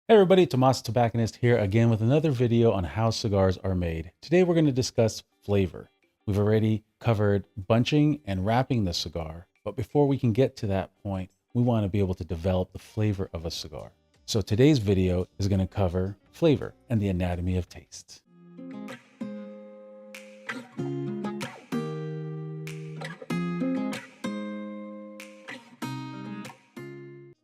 Hey everybody, Tomas Tobacconist here again with another video on how cigars are made. Today we're going to discuss flavor. We've already covered bunching and wrapping the cigar, but before we can get to that point, we want to be able to develop the flavor of a cigar. So today's video is going to cover flavor and the anatomy of taste.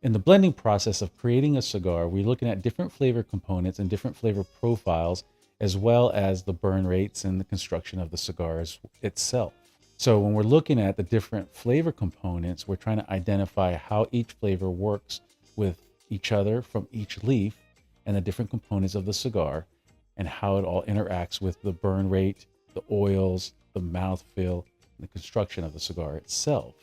In the blending process of creating a cigar, we're looking at different flavor components and different flavor profiles, as well as the burn rates and the construction of the cigars itself. So when we're looking at the different flavor components, we're trying to identify how each flavor works with each other from each leaf and the different components of the cigar and how it all interacts with the burn rate, the oils, the mouthfeel, and the construction of the cigar itself.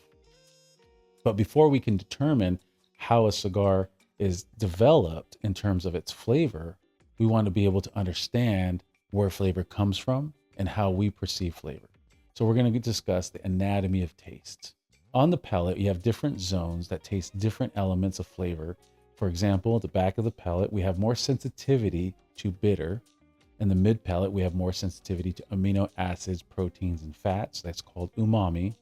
But before we can determine how a cigar is developed in terms of its flavor, we want to be able to understand where flavor comes from and how we perceive flavor. So we're going to discuss the anatomy of taste. On the palate, you have different zones that taste different elements of flavor. For example, at the back of the palate, we have more sensitivity to bitter. In the mid palate, we have more sensitivity to amino acids, proteins, and fats. That's called umami.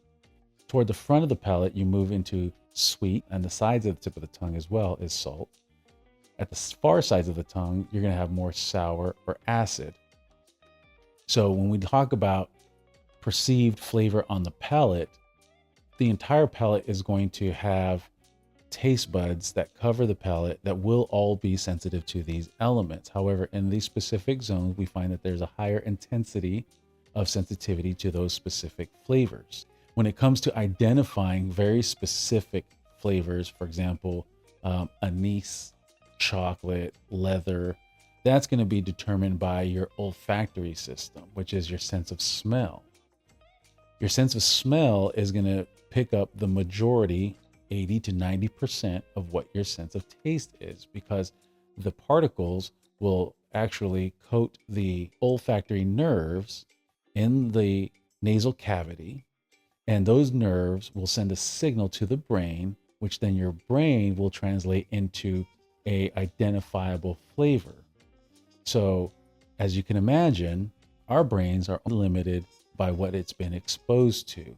Toward the front of the palate, you move into sweet, and the sides of the tip of the tongue as well is salt. At the far sides of the tongue, you're going to have more sour or acid. So when we talk about perceived flavor on the palate, the entire palate is going to have taste buds that cover the palate that will all be sensitive to these elements. However, in these specific zones, we find that there's a higher intensity of sensitivity to those specific flavors. When it comes to identifying very specific flavors, for example, anise, chocolate, leather, that's going to be determined by your olfactory system, which is your sense of smell. Your sense of smell is going to pick up the majority, 80 to 90% of what your sense of taste is, because the particles will actually coat the olfactory nerves in the nasal cavity. And those nerves will send a signal to the brain, which then your brain will translate into a identifiable flavor. So as you can imagine, our brains are limited by what it's been exposed to.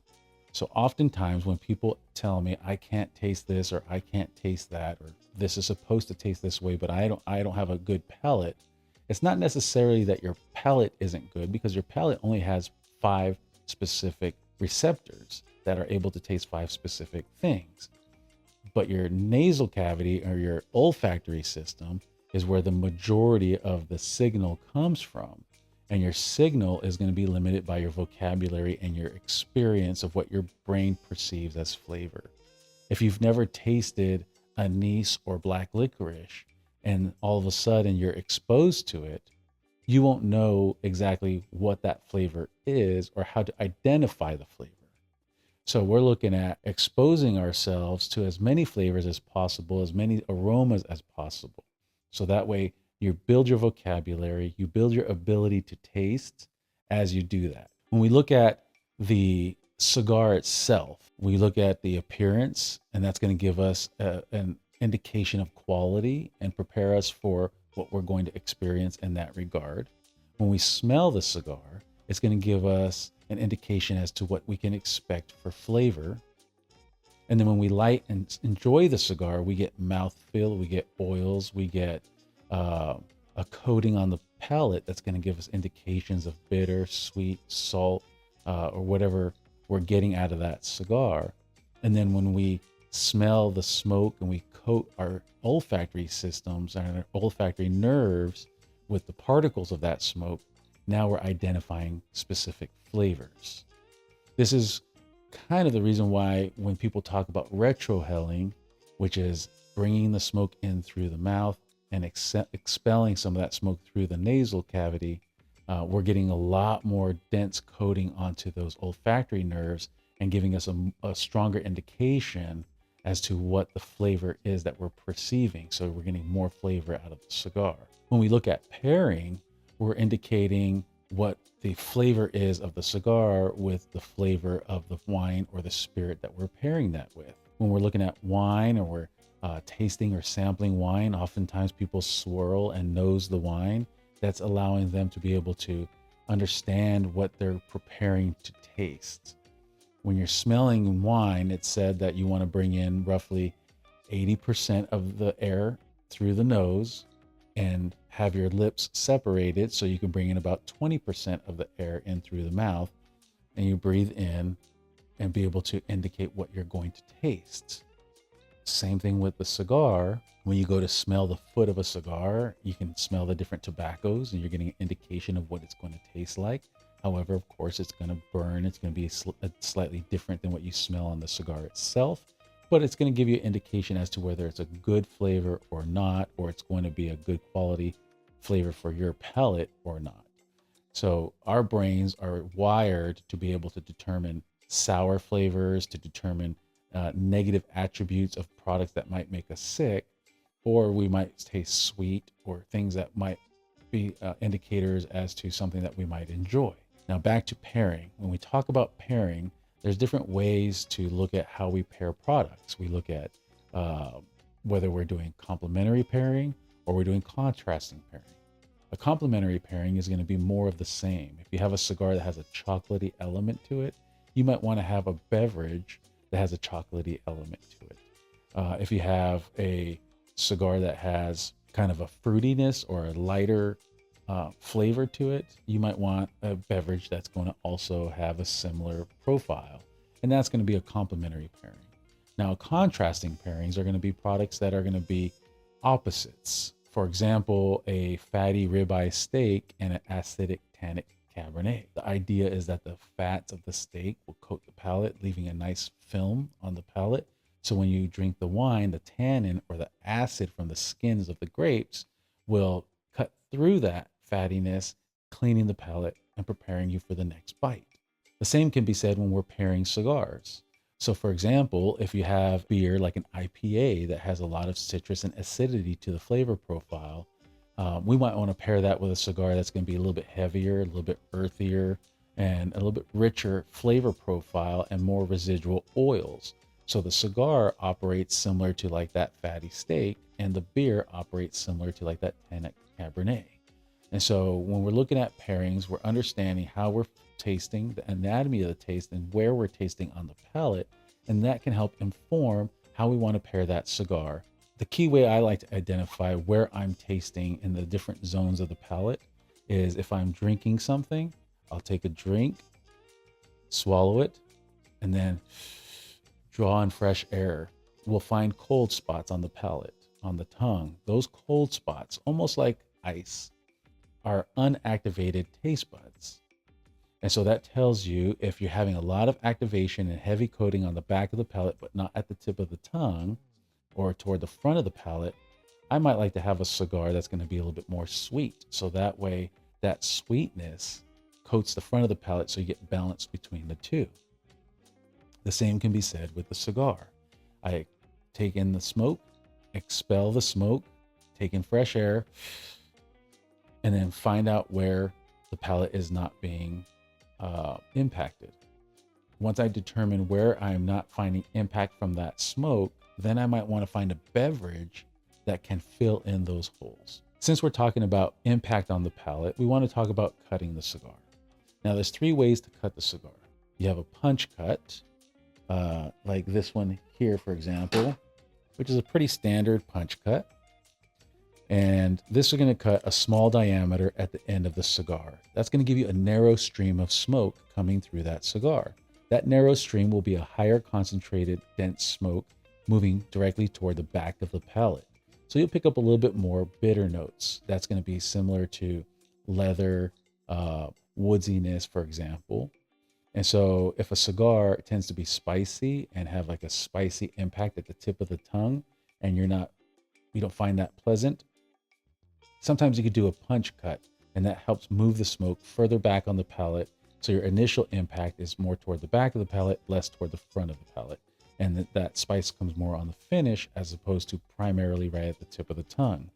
So oftentimes when people tell me I can't taste this or I can't taste that, or this is supposed to taste this way, but I don't have a good palate, it's not necessarily that your palate isn't good, because your palate only has 5 specific receptors that are able to taste 5 specific things. But your nasal cavity or your olfactory system is where the majority of the signal comes from. And your signal is going to be limited by your vocabulary and your experience of what your brain perceives as flavor. If you've never tasted anise or black licorice and all of a sudden you're exposed to it, you won't know exactly what that flavor is or how to identify the flavor. So we're looking at exposing ourselves to as many flavors as possible, as many aromas as possible. So that way you build your vocabulary, you build your ability to taste as you do that. When we look at the cigar itself, we look at the appearance, and that's going to give us an indication of quality and prepare us for what we're going to experience in that regard. When we smell the cigar, it's going to give us an indication as to what we can expect for flavor. And then when we light and enjoy the cigar, we get mouthfeel, we get oils, we get a coating on the palate that's going to give us indications of bitter, sweet, salt, or whatever we're getting out of that cigar. And then when we smell the smoke and we coat our olfactory systems and our olfactory nerves with the particles of that smoke, now we're identifying specific flavors. This is kind of the reason why when people talk about retrohaling, which is bringing the smoke in through the mouth and expelling some of that smoke through the nasal cavity, we're getting a lot more dense coating onto those olfactory nerves and giving us a stronger indication as to what the flavor is that we're perceiving. So we're getting more flavor out of the cigar. When we look at pairing, we're indicating what the flavor is of the cigar with the flavor of the wine or the spirit that we're pairing that with. When we're looking at wine or we're tasting or sampling wine. Oftentimes people swirl and nose the wine. That's allowing them to be able to understand what they're preparing to taste. When you're smelling wine, it's said that you want to bring in roughly 80% of the air through the nose and have your lips separated so you can bring in about 20% of the air in through the mouth, and you breathe in and be able to indicate what you're going to taste. Same thing with the cigar. When you go to smell the foot of a cigar, you can smell the different tobaccos and you're getting an indication of what it's going to taste like. However, of course, it's going to burn. It's going to be slightly different than what you smell on the cigar itself, but it's going to give you an indication as to whether it's a good flavor or not, or it's going to be a good quality flavor for your palate or not. So our brains are wired to be able to determine sour flavors, to determine negative attributes of products that might make us sick, or we might taste sweet, or things that might be indicators as to something that we might enjoy. Now back to pairing. When we talk about pairing, there's different ways to look at how we pair products. We look at whether we're doing complementary pairing or we're doing contrasting pairing. A complementary pairing is going to be more of the same. If you have a cigar that has a chocolatey element to it, you might want to have a beverage that has a chocolatey element to it. If you have a cigar that has kind of a fruitiness or a lighter flavor to it, you might want a beverage that's going to also have a similar profile. And that's going to be a complementary pairing. Now, contrasting pairings are going to be products that are going to be opposites. For example, a fatty ribeye steak and an acidic tannic Cabernet. The idea is that the fats of the steak will coat the palate, leaving a nice film on the palate. So when you drink the wine, the tannin or the acid from the skins of the grapes will cut through that fattiness, cleaning the palate and preparing you for the next bite. The same can be said when we're pairing cigars. So for example, if you have beer like an IPA that has a lot of citrus and acidity to the flavor profile, we might want to pair that with a cigar that's going to be a little bit heavier, a little bit earthier, and a little bit richer flavor profile and more residual oils. So the cigar operates similar to like that fatty steak, and the beer operates similar to like that tannic Cabernet. And so when we're looking at pairings, we're understanding how we're tasting, the anatomy of the taste, and where we're tasting on the palate. And that can help inform how we want to pair that cigar. The key way I like to identify where I'm tasting in the different zones of the palate is if I'm drinking something, I'll take a drink, swallow it, and then draw in fresh air. We'll find cold spots on the palate, on the tongue. Those cold spots, almost like ice, are unactivated taste buds. And so that tells you if you're having a lot of activation and heavy coating on the back of the palate, but not at the tip of the tongue or toward the front of the palate, I might like to have a cigar that's going to be a little bit more sweet. So that way that sweetness coats the front of the palate so you get balance between the two. The same can be said with the cigar. I take in the smoke, expel the smoke, take in fresh air, and then find out where the palate is not being impacted. Once I determine where I'm not finding impact from that smoke, then I might want to find a beverage that can fill in those holes. Since we're talking about impact on the palate, we want to talk about cutting the cigar. Now, there's 3 ways to cut the cigar. You have a punch cut, like this one here, for example, which is a pretty standard punch cut. And this is going to cut a small diameter at the end of the cigar. That's going to give you a narrow stream of smoke coming through that cigar. That narrow stream will be a higher concentrated, dense smoke moving directly toward the back of the palate. So you'll pick up a little bit more bitter notes. That's going to be similar to leather, woodsiness, for example. And so if a cigar tends to be spicy and have like a spicy impact at the tip of the tongue, and you don't find that pleasant, sometimes you could do a punch cut, and that helps move the smoke further back on the palate. So your initial impact is more toward the back of the palate, less toward the front of the palate. And that spice comes more on the finish as opposed to primarily right at the tip of the tongue.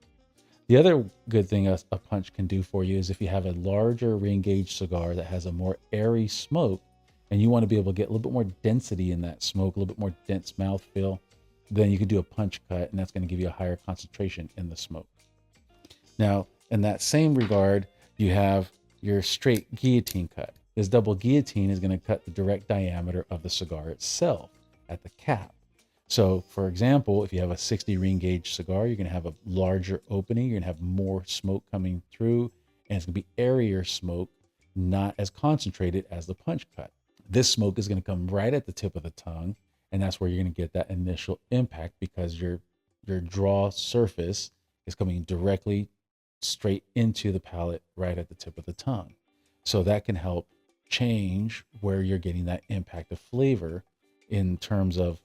The other good thing a punch can do for you is if you have a larger re-engaged cigar that has a more airy smoke, and you want to be able to get a little bit more density in that smoke, a little bit more dense mouthfeel, then you can do a punch cut, and that's going to give you a higher concentration in the smoke. Now, in that same regard, you have your straight guillotine cut. This double guillotine is going to cut the direct diameter of the cigar itself at the cap. So, for example, if you have a 60 ring gauge cigar, you're going to have a larger opening, you're going to have more smoke coming through, and it's going to be airier smoke, not as concentrated as the punch cut. This smoke is going to come right at the tip of the tongue, and that's where you're going to get that initial impact, because your draw surface is coming directly straight into the palate right at the tip of the tongue. So that can help change where you're getting that impact of flavor in terms of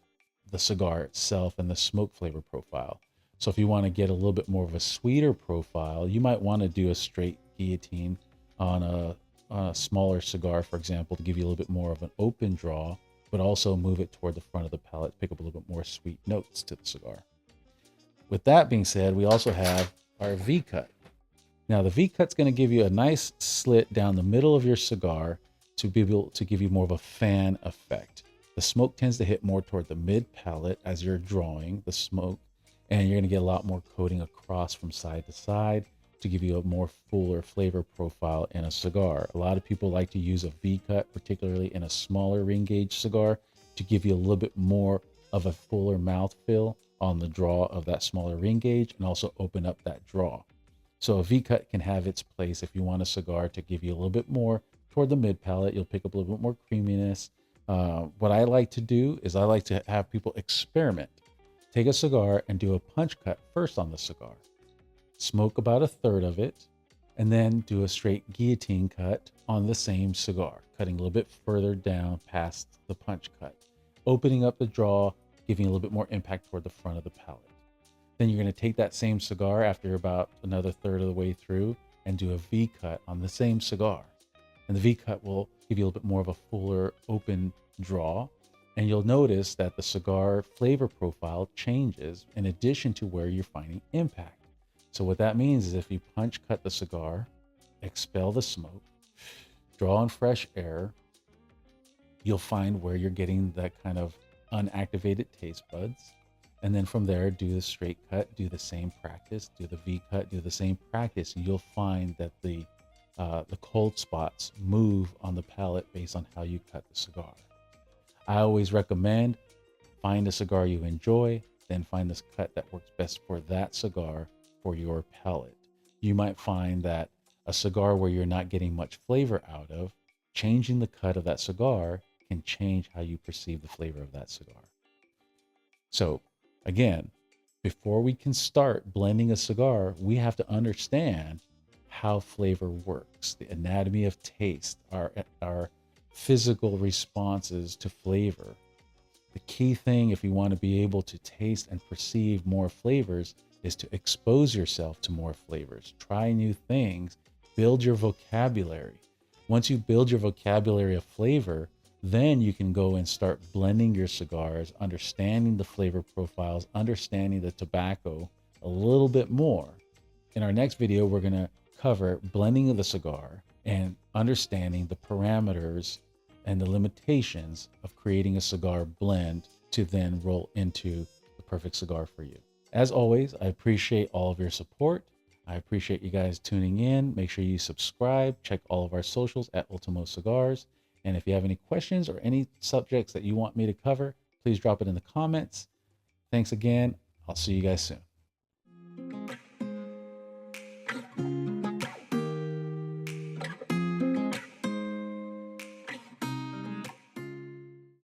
the cigar itself and the smoke flavor profile. So if you want to get a little bit more of a sweeter profile, you might want to do a straight guillotine on a smaller cigar, for example, to give you a little bit more of an open draw, but also move it toward the front of the palate, pick up a little bit more sweet notes to the cigar. With that being said, we also have our V cut. Now the V cut's going to give you a nice slit down the middle of your cigar to be able to give you more of a fan effect. The smoke tends to hit more toward the mid palate as you're drawing the smoke, and you're going to get a lot more coating across from side to side to give you a more fuller flavor profile in a cigar. A lot of people like to use a V cut, particularly in a smaller ring gauge cigar, to give you a little bit more of a fuller mouthfeel on the draw of that smaller ring gauge, and also open up that draw. So a V cut can have its place if you want a cigar to give you a little bit more toward the mid palate. You'll pick up a little bit more creaminess. What I like to do is I like to have people experiment. Take a cigar and do a punch cut first on the cigar. Smoke about a third of it, and then do a straight guillotine cut on the same cigar, cutting a little bit further down past the punch cut, opening up the draw, giving a little bit more impact toward the front of the palate. Then you're going to take that same cigar after about another third of the way through and do a V cut on the same cigar. And the V cut will give you a little bit more of a fuller open draw. And you'll notice that the cigar flavor profile changes in addition to where you're finding impact. So what that means is if you punch cut the cigar, expel the smoke, draw in fresh air, you'll find where you're getting that kind of unactivated taste buds. And then from there, do the straight cut, do the same practice, do the V cut, do the same practice, and you'll find that the cold spots move on the palate based on how you cut the cigar. I always recommend find a cigar you enjoy, then find this cut that works best for that cigar for your palate. You might find that a cigar where you're not getting much flavor out of, changing the cut of that cigar can change how you perceive the flavor of that cigar. So again, before we can start blending a cigar, we have to understand how flavor works, the anatomy of taste, our physical responses to flavor. The key thing, if you want to be able to taste and perceive more flavors, is to expose yourself to more flavors. Try new things, build your vocabulary. Once you build your vocabulary of flavor, then you can go and start blending your cigars, understanding the flavor profiles, understanding the tobacco a little bit more. In our next video, we're going to cover blending of the cigar and understanding the parameters and the limitations of creating a cigar blend to then roll into the perfect cigar for you. As always, I appreciate all of your support. I appreciate you guys tuning in. Make sure you subscribe, check all of our socials at Ultimo Cigars. And if you have any questions or any subjects that you want me to cover, please drop it in the comments. Thanks again. I'll see you guys soon.